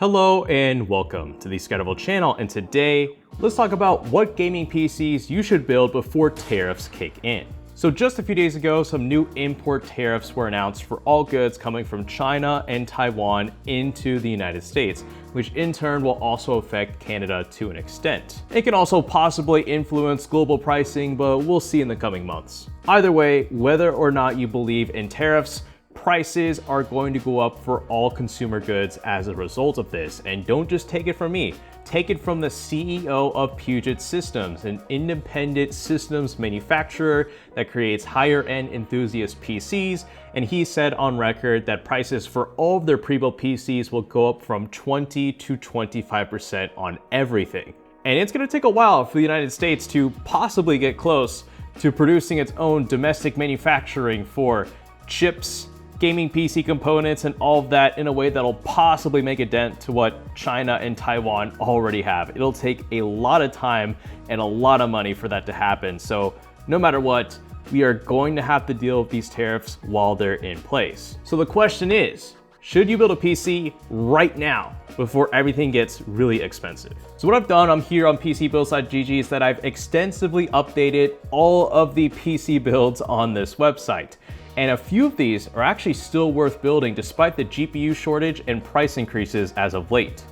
Hello and welcome to the Skyrocket channel, and today let's talk about what gaming PCs you should build before tariffs kick in. So just a few days ago, some new import tariffs were announced for all goods coming from China and Taiwan into the United States, which in turn will also affect Canada to an extent. It can also possibly influence global pricing, but we'll see in the coming months. Either way, whether or not you believe in tariffs, prices are going to go up for all consumer goods as a result of this. And don't just take it from me, take it from the CEO of Puget Systems, an independent systems manufacturer that creates higher end enthusiast PCs. And he said on record that prices for all of their pre-built PCs will go up from 20 to 25% on everything. And it's gonna take a while for the United States to possibly get close to producing its own domestic manufacturing for chips, gaming PC components, and all of that in a way that'll possibly make a dent to what China and Taiwan already have. It'll take a lot of time and a lot of money for that to happen. So no matter what, we are going to have to deal with these tariffs while they're in place. So the question is, should you build a PC right now before everything gets really expensive? So what I've done, I'm here on PCBuilds.gg, is that I've extensively updated all of the PC builds on this website. And a few of these are actually still worth building despite the GPU shortage and price increases as of late.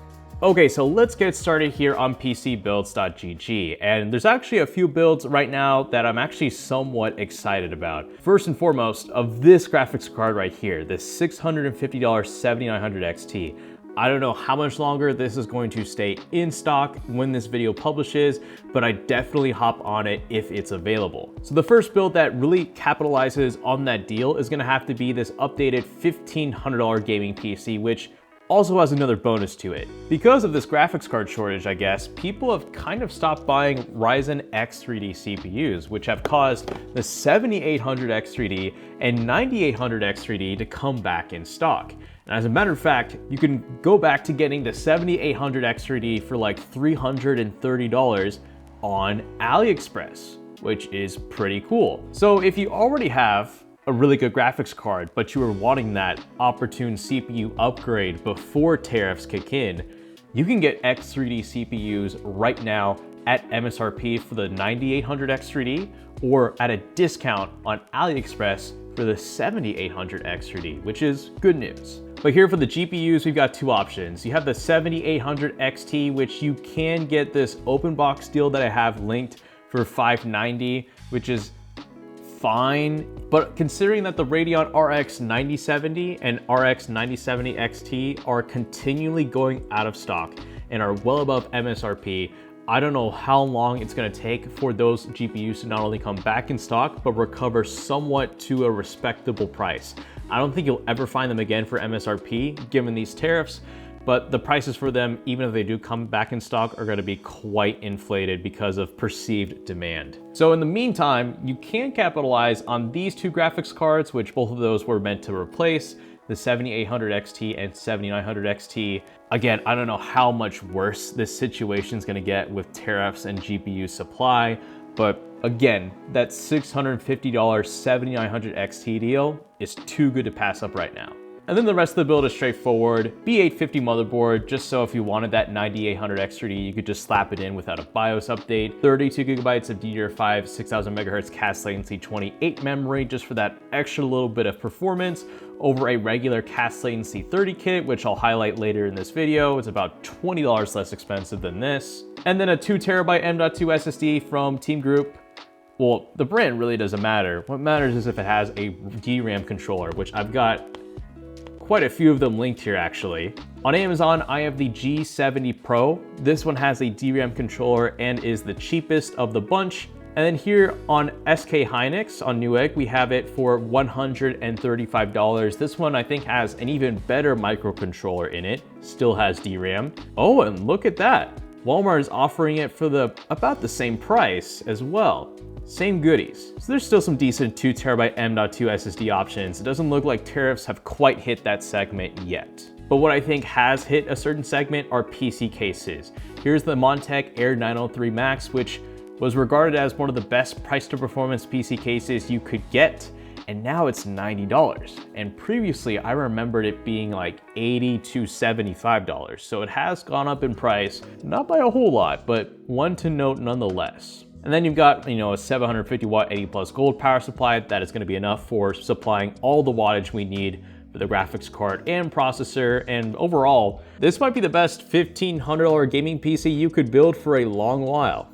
Okay, so let's get started here on PCBuilds.gg. And there's actually a few builds right now that I'm actually somewhat excited about. First and foremost, of this graphics card right here, the $650 7900 XT. I don't know how much longer this is going to stay in stock when this video publishes, but I definitely hop on it if it's available. So the first build that really capitalizes on that deal is gonna have to be this updated $1,500 gaming PC, which also has another bonus to it. Because of this graphics card shortage, I guess, people have kind of stopped buying Ryzen X3D CPUs, which have caused the 7800 X3D and 9800 X3D to come back in stock. And as a matter of fact, you can go back to getting the 7800 X3D for like $330 on AliExpress, which is pretty cool. So if you already have a really good graphics card, but you are wanting that opportune CPU upgrade before tariffs kick in, you can get X3D CPUs right now at MSRP for the 9800 X3D or at a discount on AliExpress for the 7800 X3D, which is good news. But here for the GPUs, we've got two options. You have the 7800 XT, which you can get this open box deal that I have linked for $590, which is fine. But considering that the Radeon RX 9070 and RX 9070 XT are continually going out of stock and are well above MSRP, I don't know how long it's gonna take for those GPUs to not only come back in stock, but recover somewhat to a respectable price. I don't think you'll ever find them again for MSRP given these tariffs, but the prices for them, even if they do come back in stock, are gonna be quite inflated because of perceived demand. So in the meantime, you can capitalize on these two graphics cards, which both of those were meant to replace the 7800 XT and 7900 XT. Again, I don't know how much worse this situation is gonna get with tariffs and GPU supply, but again, that $650 7900 XT deal is too good to pass up right now. And then the rest of the build is straightforward. B850 motherboard, just so if you wanted that 9800 X3D, you could just slap it in without a BIOS update. 32 gigabytes of DDR5, 6000 megahertz CAS latency, 28 memory, just for that extra little bit of performance over a regular CAS latency 30 kit, which I'll highlight later in this video. It's about $20 less expensive than this. And then a 2TB M.2 SSD from Team Group. Well, the brand really doesn't matter. What matters is if it has a DRAM controller, which I've got quite a few of them linked here actually. On Amazon, I have the G70 Pro. This one has a DRAM controller and is the cheapest of the bunch. And then here on SK Hynix on Newegg, we have it for $135. This one I think has an even better microcontroller in it, still has DRAM. Oh, and look at that. Walmart is offering it for about the same price as well. Same goodies. So there's still some decent 2TB M.2 SSD options. It doesn't look like tariffs have quite hit that segment yet. But what I think has hit a certain segment are PC cases. Here's the Montech Air 903 Max, which was regarded as one of the best price to performance PC cases you could get. and now it's $90. And previously I remembered it being like $80 to $75. So it has gone up in price, not by a whole lot, but one to note nonetheless. And then you've got, a 750 watt 80 plus gold power supply that is going to be enough for supplying all the wattage we need for the graphics card and processor. And overall, this might be the best $1,500 gaming PC you could build for a long while.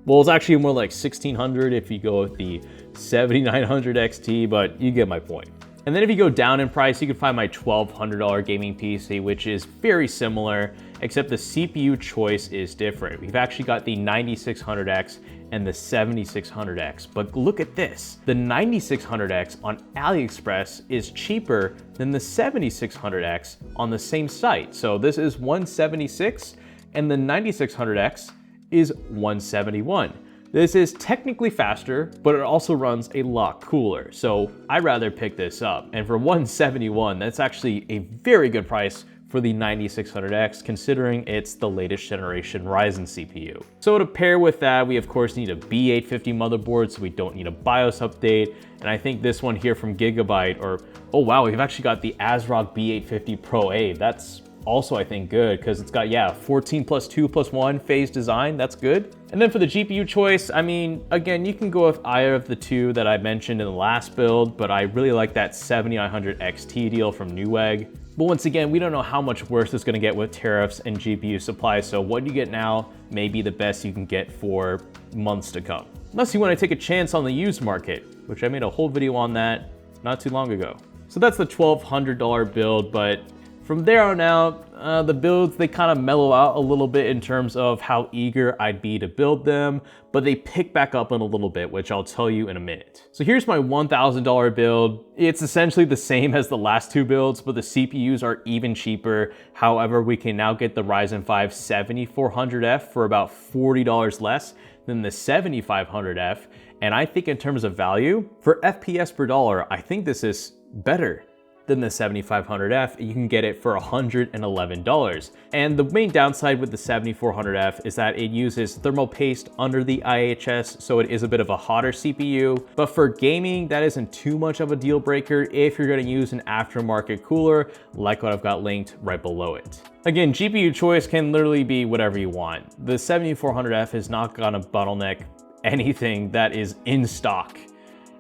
Well, it's actually more like $1,600 if you go with the 7900 XT, but you get my point. And then if you go down in price, you can find my $1,200 gaming PC, which is very similar, except the CPU choice is different. We've actually got the 9600X and the 7600X, but look at this. The 9600X on AliExpress is cheaper than the 7600X on the same site. So this is $176 and the 9600X is $171. This is technically faster, but it also runs a lot cooler. So I'd rather pick this up. And for $171, that's actually a very good price for the 9600X, considering it's the latest generation Ryzen CPU. So to pair with that, we of course need a B850 motherboard, so we don't need a BIOS update. And I think this one here from Gigabyte, or, oh wow, we've actually got the ASRock B850 Pro A. That's also, I think, good, because it's got, 14+2+1 phase design. That's good. And then for the GPU choice, I mean, again, you can go with either of the two that I mentioned in the last build, but I really like that 7900 XT deal from Newegg. But once again, we don't know how much worse it's going to get with tariffs and GPU supply, so what you get now may be the best you can get for months to come. Unless you want to take a chance on the used market, which I made a whole video on that not too long ago. So that's the $1,200 build, but from there on out, the builds, they kind of mellow out a little bit in terms of how eager I'd be to build them, but they pick back up in a little bit, which I'll tell you in a minute. So here's my $1,000 build. It's essentially the same as the last two builds, but the CPUs are even cheaper. However, we can now get the Ryzen 5 7400F for about $40 less than the 7500F. And I think in terms of value, for FPS per dollar, I think this is better than the 7500F. You can get it for $111. And the main downside with the 7400F is that it uses thermal paste under the IHS, so it is a bit of a hotter CPU. But for gaming, that isn't too much of a deal breaker if you're gonna use an aftermarket cooler like what I've got linked right below it. Again, GPU choice can literally be whatever you want. The 7400F is not gonna bottleneck anything that is in stock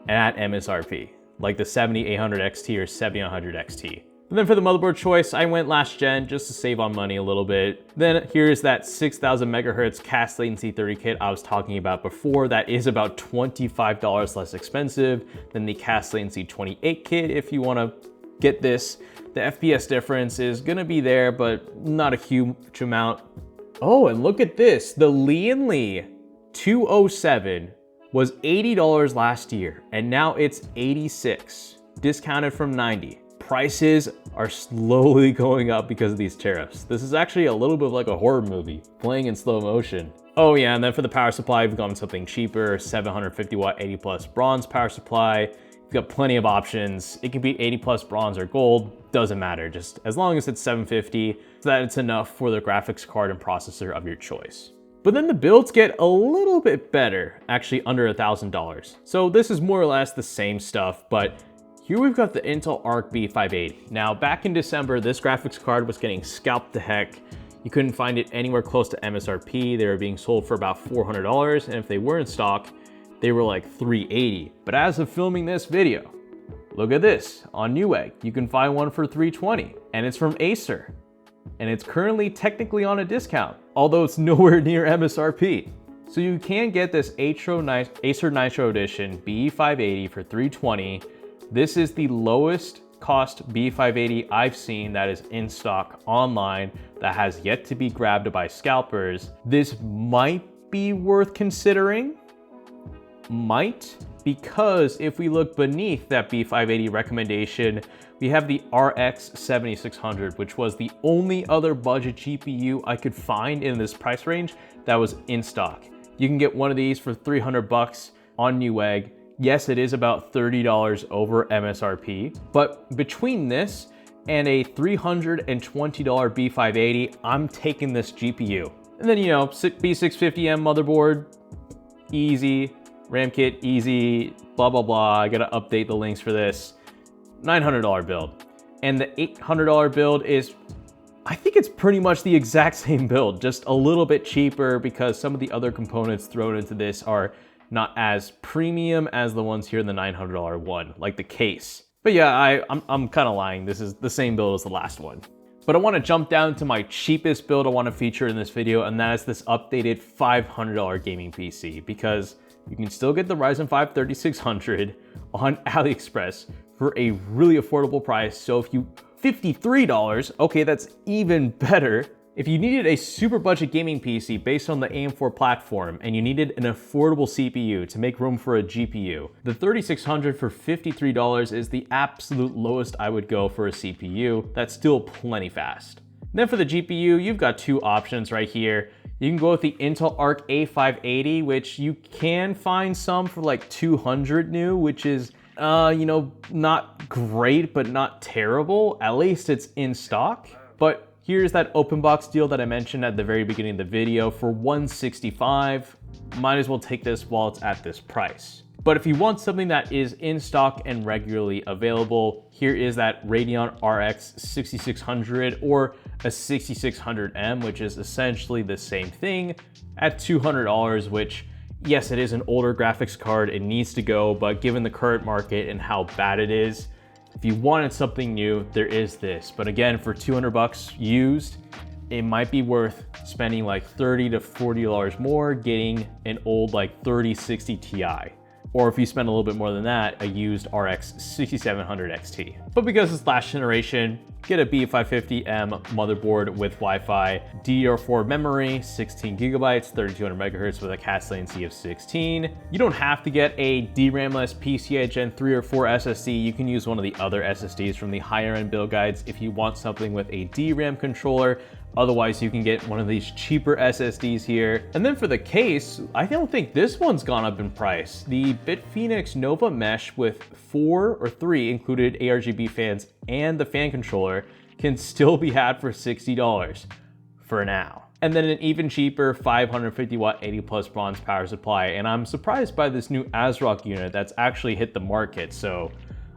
at MSRP, like the 7800 XT or 7900 XT. And then for the motherboard choice, I went last gen just to save on money a little bit. Then here's that 6000 megahertz cast latency 30 kit I was talking about before. That is about $25 less expensive than the cast latency 28 kit if you wanna get this. The FPS difference is gonna be there, but not a huge amount. Oh, and look at this, the Lee 207 was $80 last year, and now it's $86, discounted from $90. Prices are slowly going up because of these tariffs. This is actually a little bit like a horror movie, playing in slow motion. Oh yeah, and then for the power supply, we've gone something cheaper, 750 watt 80 plus bronze power supply. We've got plenty of options. It can be 80 plus bronze or gold, doesn't matter, just as long as it's 750, so that it's enough for the graphics card and processor of your choice. But then the builds get a little bit better, actually under $1,000. So this is more or less the same stuff, but here we've got the Intel ARC B580. Now, back in December, this graphics card was getting scalped to heck. You couldn't find it anywhere close to MSRP. They were being sold for about $400, and if they were in stock, they were like $380. But as of filming this video, look at this, on Newegg, you can find one for $320, and it's from Acer. And it's currently technically on a discount, although it's nowhere near MSRP. So you can get this Acer Nitro Edition B580 for $320. This is the lowest cost B580 I've seen that is in stock online that has yet to be grabbed by scalpers. This might be worth considering. Might, because if we look beneath that B580 recommendation, we have the RX 7600, which was the only other budget GPU I could find in this price range that was in stock. You can get one of these for 300 bucks on Newegg. Yes, it is about $30 over MSRP, but between this and a $320 B580, I'm taking this GPU. And then, B650M motherboard, easy. RAM kit, easy, blah, blah, blah. I gotta update the links for this. $900 build. And the $800 build is, I think it's pretty much the exact same build, just a little bit cheaper because some of the other components thrown into this are not as premium as the ones here in the $900 one, like the case. But yeah, I'm kind of lying. This is the same build as the last one. But I want to jump down to my cheapest build I want to feature in this video, and that is this updated $500 gaming PC, because you can still get the Ryzen 5 3600 on AliExpress for a really affordable price. So if you $53, okay, that's even better. If you needed a super budget gaming PC based on the AM4 platform and you needed an affordable CPU to make room for a GPU, the 3600 for $53 is the absolute lowest I would go for a CPU. That's still plenty fast. Then for the GPU, you've got two options right here. You can go with the Intel ARC A580, which you can find some for like 200 new, which is you know, not great, but not terrible. At least it's in stock. But here's that open box deal that I mentioned at the very beginning of the video for $165. Might as well take this while it's at this price. But if you want something that is in stock and regularly available, here is that Radeon RX 6600 or a 6600M, which is essentially the same thing at $200, which, yes, it is an older graphics card, it needs to go, but given the current market and how bad it is, if you wanted something new, there is this. But again, for 200 bucks used, it might be worth spending like $30 to $40 more getting an old like 3060 Ti. Or if you spend a little bit more than that, a used RX 6700 XT. But because it's last generation, get a B550M motherboard with Wi-Fi, DDR4 memory, 16 gigabytes, 3200 megahertz with a CAS latency of 16. You don't have to get a DRAM-less PCIe Gen 3 or 4 SSD. You can use one of the other SSDs from the higher end build guides if you want something with a DRAM controller. Otherwise, you can get one of these cheaper SSDs here. And then for the case, I don't think this one's gone up in price. The BitPhoenix Nova Mesh with 4 or 3 included ARGB fans and the fan controller can still be had for $60 for now. And then an even cheaper 550 watt 80 plus bronze power supply. And I'm surprised by this new ASRock unit that's actually hit the market. So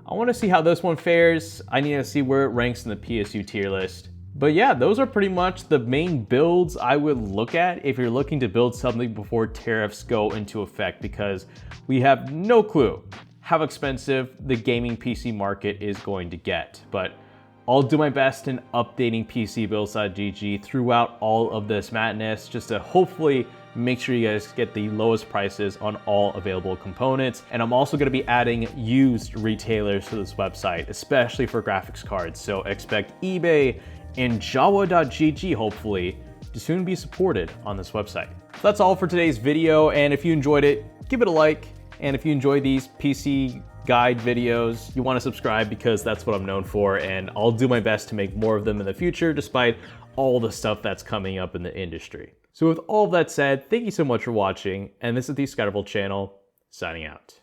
I want to see how this one fares. I need to see where it ranks in the PSU tier list. But yeah, those are pretty much the main builds I would look at if you're looking to build something before tariffs go into effect, because we have no clue how expensive the gaming PC market is going to get. But I'll do my best in updating PCBuilds.gg throughout all of this madness, just to hopefully make sure you guys get the lowest prices on all available components. And I'm also going to be adding used retailers to this website, especially for graphics cards. So expect eBay and Jawa.gg hopefully to soon be supported on this website. So that's all for today's video, and if you enjoyed it, give it a like. And if you enjoy these PC guide videos, you want to subscribe, because that's what I'm known for, and I'll do my best to make more of them in the future despite all the stuff that's coming up in the industry. So with all of that said, thank you so much for watching, and this is the Skyrocket channel, signing out.